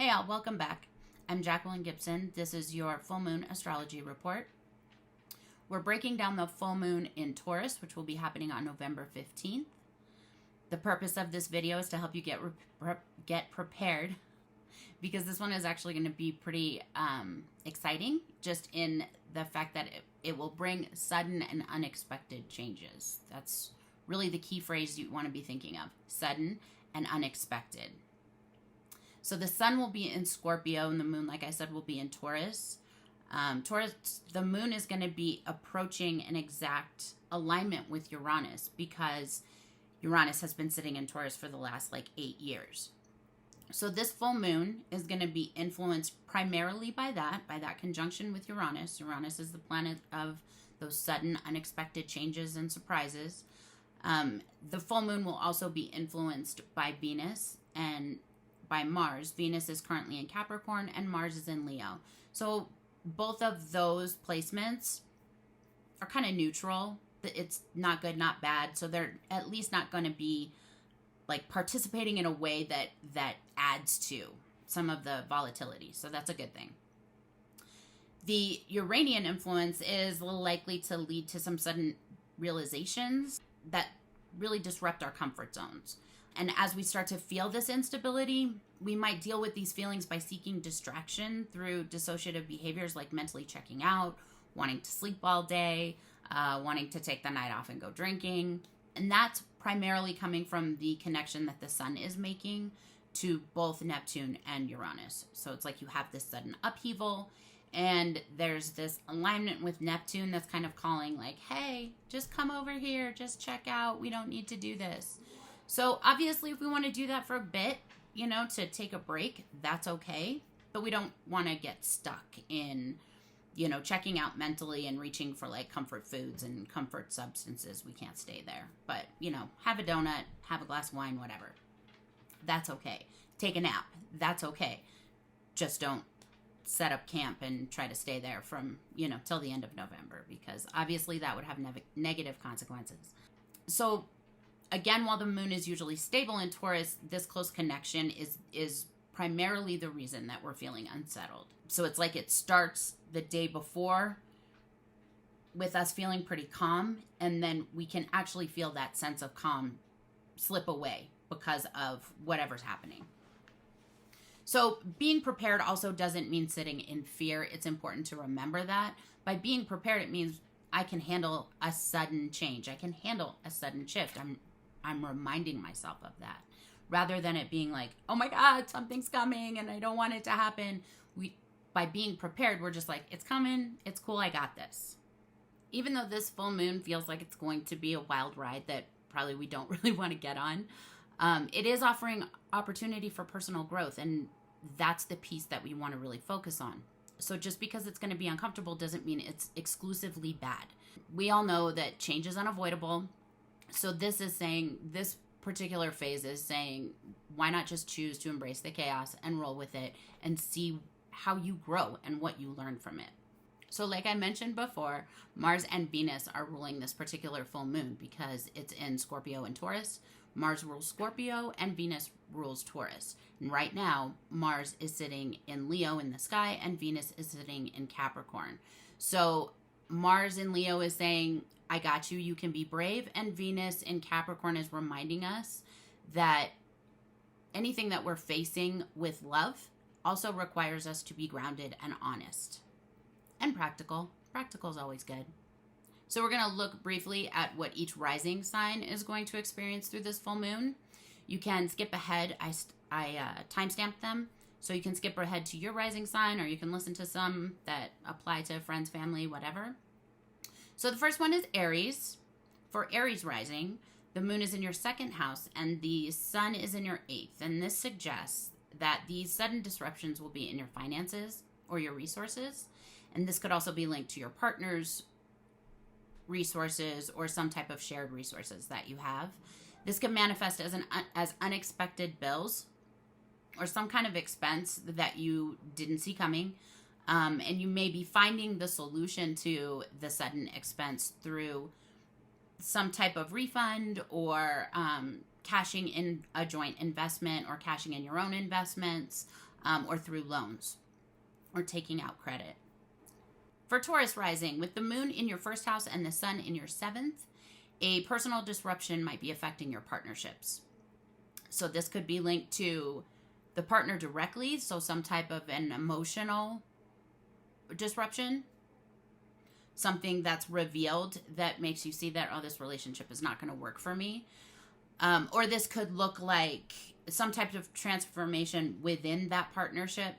Hey all, welcome back. I'm Jacqueline Gibson. This is your full moon astrology report. We're breaking down the full moon in Taurus, which will be happening on November 15th. The purpose of this video is to help you get prepared, because this one is actually going to be pretty exciting, just in the fact that it will bring sudden and unexpected changes. That's really the key phrase you want to be thinking of: sudden and unexpected. So the sun will be in Scorpio, and the moon, like I said, will be in Taurus. The moon is going to be approaching an exact alignment with Uranus, because Uranus has been sitting in Taurus for the last 8 years. So this full moon is going to be influenced primarily by that conjunction with Uranus. Uranus is the planet of those sudden, unexpected changes and surprises. The full moon will also be influenced by Venus and by Mars. Venus is currently in Capricorn and Mars is in Leo. So both of those placements are kind of neutral. It's not good, not bad. So they're at least not going to be participating in a way that adds to some of the volatility. So that's a good thing. The Uranian influence is likely to lead to some sudden realizations that really disrupt our comfort zones. And as we start to feel this instability, we might deal with these feelings by seeking distraction through dissociative behaviors like mentally checking out, wanting to sleep all day, wanting to take the night off and go drinking. And that's primarily coming from the connection that the sun is making to both Neptune and Uranus. So it's like you have this sudden upheaval, and there's this alignment with Neptune that's kind of calling hey, just come over here, just check out. We don't need to do this. So obviously, if we want to do that for a bit, to take a break, that's okay. But we don't want to get stuck in, checking out mentally and reaching for comfort foods and comfort substances. We can't stay there. But, have a donut, have a glass of wine, whatever. That's okay. Take a nap. That's okay. Just don't set up camp and try to stay there from, till the end of November, because obviously that would have negative consequences. So again, while the moon is usually stable in Taurus, this close connection is primarily the reason that we're feeling unsettled. So it's like it starts the day before with us feeling pretty calm, and then we can actually feel that sense of calm slip away because of whatever's happening. So being prepared also doesn't mean sitting in fear. It's important to remember that. By being prepared, it means I can handle a sudden change. I can handle a sudden shift. I'm reminding myself of that, rather than it being oh my God, something's coming and I don't want it to happen. By being prepared, we're just it's coming. It's cool. I got this. Even though this full moon feels like it's going to be a wild ride that probably we don't really want to get on, it is offering opportunity for personal growth. And that's the piece that we want to really focus on. So just because it's going to be uncomfortable doesn't mean it's exclusively bad. We all know that change is unavoidable. So this particular phase is saying, why not just choose to embrace the chaos and roll with it and see how you grow and what you learn from it. So like I mentioned before, Mars and Venus are ruling this particular full moon because it's in Scorpio and Taurus. Mars rules Scorpio and Venus rules Taurus. And right now, Mars is sitting in Leo in the sky and Venus is sitting in Capricorn. So Mars in Leo is saying, I got you, you can be brave. And Venus in Capricorn is reminding us that anything that we're facing with love also requires us to be grounded and honest. And practical. Practical is always good. So we're going to look briefly at what each rising sign is going to experience through this full moon. You can skip ahead. I timestamped them. So you can skip ahead to your rising sign, or you can listen to some that apply to friends, family, whatever. So the first one is Aries. For Aries Rising, the moon is in your second house and the sun is in your eighth. And this suggests that these sudden disruptions will be in your finances or your resources. And this could also be linked to your partner's resources or some type of shared resources that you have. This can manifest as unexpected bills or some kind of expense that you didn't see coming. And you may be finding the solution to the sudden expense through some type of refund or cashing in a joint investment or cashing in your own investments. or through loans or taking out credit. For Taurus Rising, with the moon in your first house and the sun in your seventh, a personal disruption might be affecting your partnerships. So this could be linked to the partner directly, so some type of an emotional disruption, something that's revealed that makes you see that, oh, this relationship is not going to work for me. Or this could look like some type of transformation within that partnership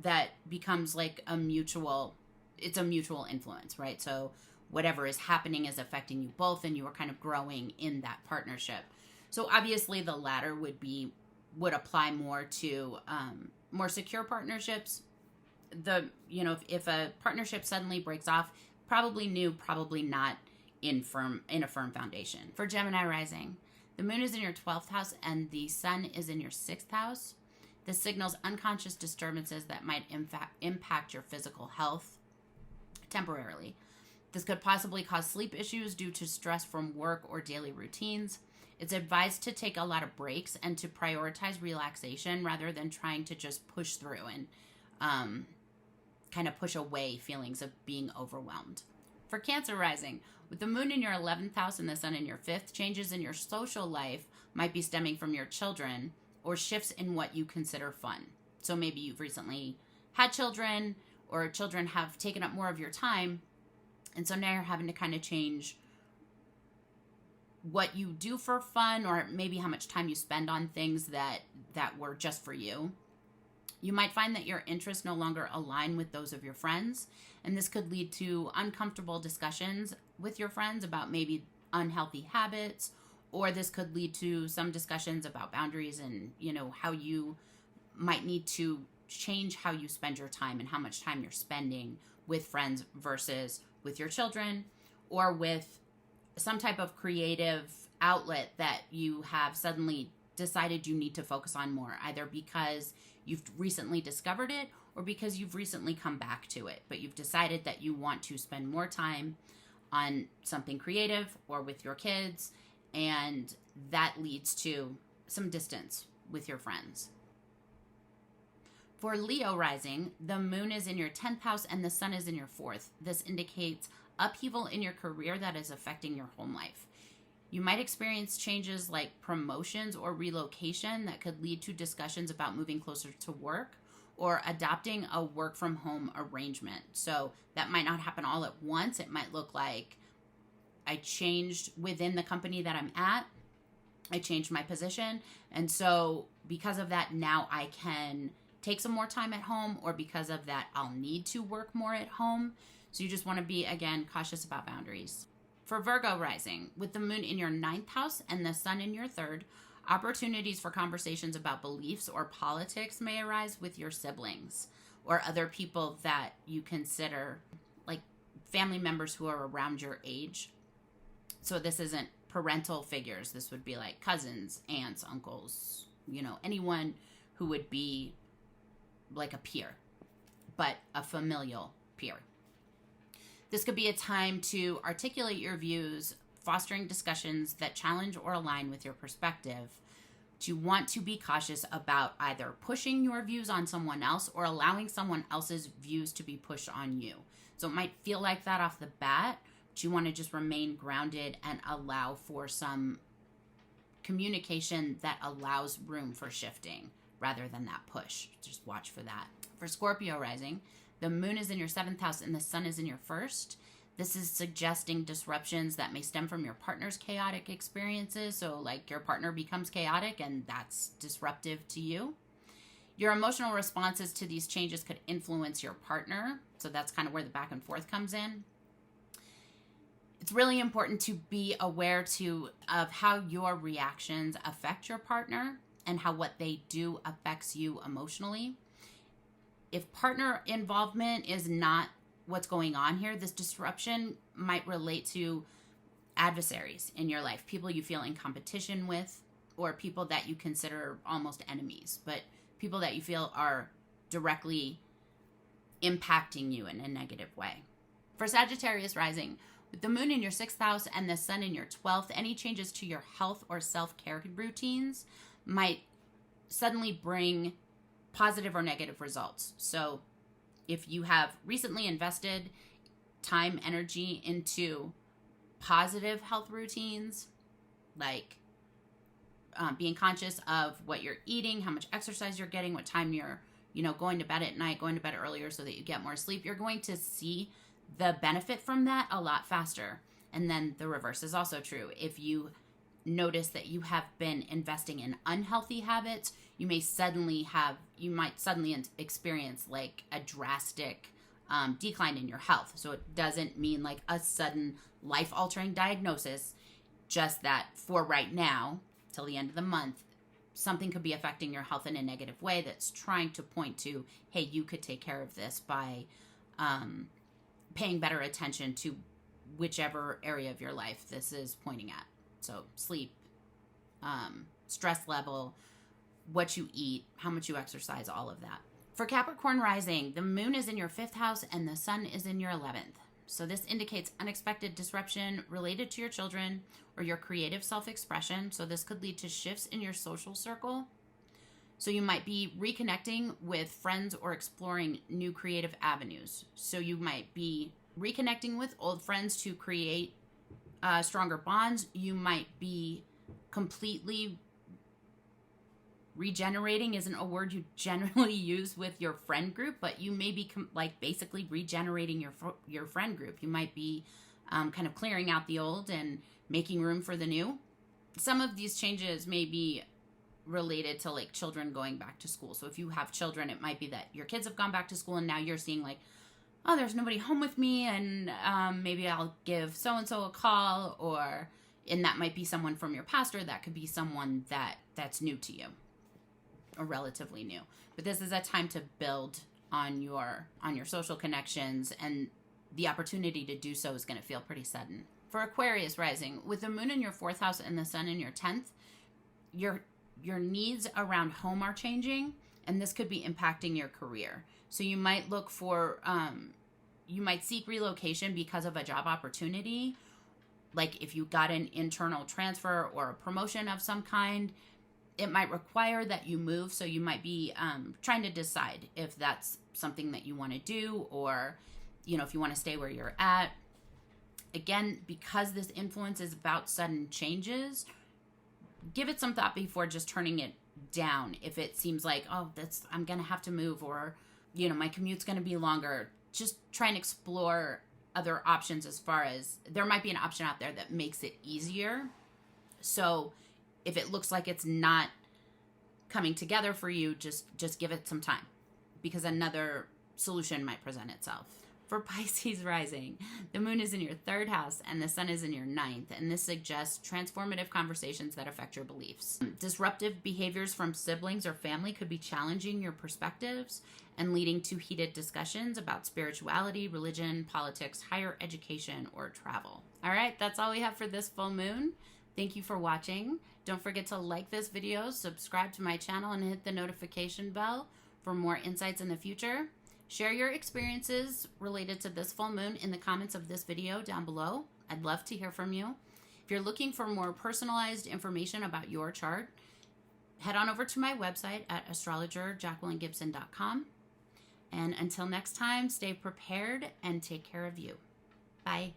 that becomes like it's a mutual influence, right? So whatever is happening is affecting you both, and you are kind of growing in that partnership. So obviously the latter would apply more to more secure partnerships. If a partnership suddenly breaks off, probably new, probably not in a firm foundation. For Gemini Rising, the moon is in your 12th house and the sun is in your 6th house. This signals unconscious disturbances that might impact your physical health temporarily. This could possibly cause sleep issues due to stress from work or daily routines. It's advised to take a lot of breaks and to prioritize relaxation rather than trying to just push through and kind of push away feelings of being overwhelmed. For Cancer Rising, with the moon in your 11th house and the sun in your 5th, changes in your social life might be stemming from your children or shifts in what you consider fun. So maybe you've recently had children, or children have taken up more of your time, and so now you're having to kind of change what you do for fun, or maybe how much time you spend on things that were just for you. You might find that your interests no longer align with those of your friends, and this could lead to uncomfortable discussions with your friends about maybe unhealthy habits, or this could lead to some discussions about boundaries and, how you might need to change how you spend your time and how much time you're spending with friends versus with your children, or with some type of creative outlet that you have suddenly decided you need to focus on more, either because you've recently discovered it or because you've recently come back to it, but you've decided that you want to spend more time on something creative or with your kids, and that leads to some distance with your friends. For Leo Rising, the moon is in your 10th house and the sun is in your 4th. This indicates upheaval in your career that is affecting your home life. You might experience changes like promotions or relocation that could lead to discussions about moving closer to work or adopting a work from home arrangement. So that might not happen all at once. It might look like I changed within the company that I'm at. I changed my position. And so because of that, now I can take some more time at home, or because of that, I'll need to work more at home. So you just want to be, again, cautious about boundaries. For Virgo Rising, with the moon in your 9th house and the sun in your 3rd, opportunities for conversations about beliefs or politics may arise with your siblings or other people that you consider like family members who are around your age. So this isn't parental figures. This would be like cousins, aunts, uncles, anyone who would be like a peer, but a familial peer. This could be a time to articulate your views, fostering discussions that challenge or align with your perspective. You want to be cautious about either pushing your views on someone else or allowing someone else's views to be pushed on you. So it might feel like that off the bat, but you want to just remain grounded and allow for some communication that allows room for shifting rather than that push. Just watch for that. For Scorpio Rising, the moon is in your 7th house and the sun is in your 1st. This is suggesting disruptions that may stem from your partner's chaotic experiences. So like your partner becomes chaotic and that's disruptive to you. Your emotional responses to these changes could influence your partner. So that's kind of where the back and forth comes in. It's really important to be aware of how your reactions affect your partner and how what they do affects you emotionally. If partner involvement is not what's going on here, this disruption might relate to adversaries in your life, people you feel in competition with, or people that you consider almost enemies, but people that you feel are directly impacting you in a negative way. For Sagittarius Rising, with the moon in your 6th house and the sun in your 12th, any changes to your health or self-care routines might suddenly bring positive or negative results. So if you have recently invested time, energy into positive health routines, like being conscious of what you're eating, how much exercise you're getting, what time you're, going to bed at night, going to bed earlier so that you get more sleep, you're going to see the benefit from that a lot faster. And then the reverse is also true. If you notice that you have been investing in unhealthy habits, you might suddenly experience like a drastic decline in your health. So it doesn't mean like a sudden life-altering diagnosis, just that for right now, till the end of the month, something could be affecting your health in a negative way that's trying to point to, hey, you could take care of this by paying better attention to whichever area of your life this is pointing at. So sleep, stress level, what you eat, how much you exercise, all of that. For Capricorn Rising, the moon is in your 5th house and the sun is in your 11th. So this indicates unexpected disruption related to your children or your creative self-expression. So this could lead to shifts in your social circle. So you might be reconnecting with friends or exploring new creative avenues. So you might be reconnecting with old friends to create stronger bonds. You might be completely regenerating isn't a word you generally use with your friend group, but you may be basically regenerating your friend group. You might be kind of clearing out the old and making room for the new. Some of these changes may be related to like children going back to school. So if you have children, it might be that your kids have gone back to school and now you're seeing like, oh, there's nobody home with me, and maybe I'll give so-and-so a call, and that might be someone from your past, or that could be someone that's new to you, or relatively new. But this is a time to build on your social connections, and the opportunity to do so is going to feel pretty sudden. For Aquarius Rising, with the moon in your 4th house and the sun in your 10th, your needs around home are changing, and this could be impacting your career. So you might look for, you might seek relocation because of a job opportunity. Like if you got an internal transfer or a promotion of some kind, it might require that you move. So you might be trying to decide if that's something that you want to do, or, if you want to stay where you're at. Again, because this influence is about sudden changes, give it some thought before just turning it down. If it seems like, I'm going to have to move, or, my commute's going to be longer, just try and explore other options, as far as there might be an option out there that makes it easier. So if it looks like it's not coming together for you, just give it some time, because another solution might present itself. For Pisces Rising, the moon is in your 3rd house and the sun is in your 9th, and this suggests transformative conversations that affect your beliefs. Disruptive behaviors from siblings or family could be challenging your perspectives and leading to heated discussions about spirituality, religion, politics, higher education, or travel. All right, that's all we have for this full moon. Thank you for watching. Don't forget to like this video, subscribe to my channel, and hit the notification bell for more insights in the future. Share your experiences related to this full moon in the comments of this video down below. I'd love to hear from you. If you're looking for more personalized information about your chart, head on over to my website at astrologerjacquelinegibson.com. And until next time, stay prepared and take care of you. Bye.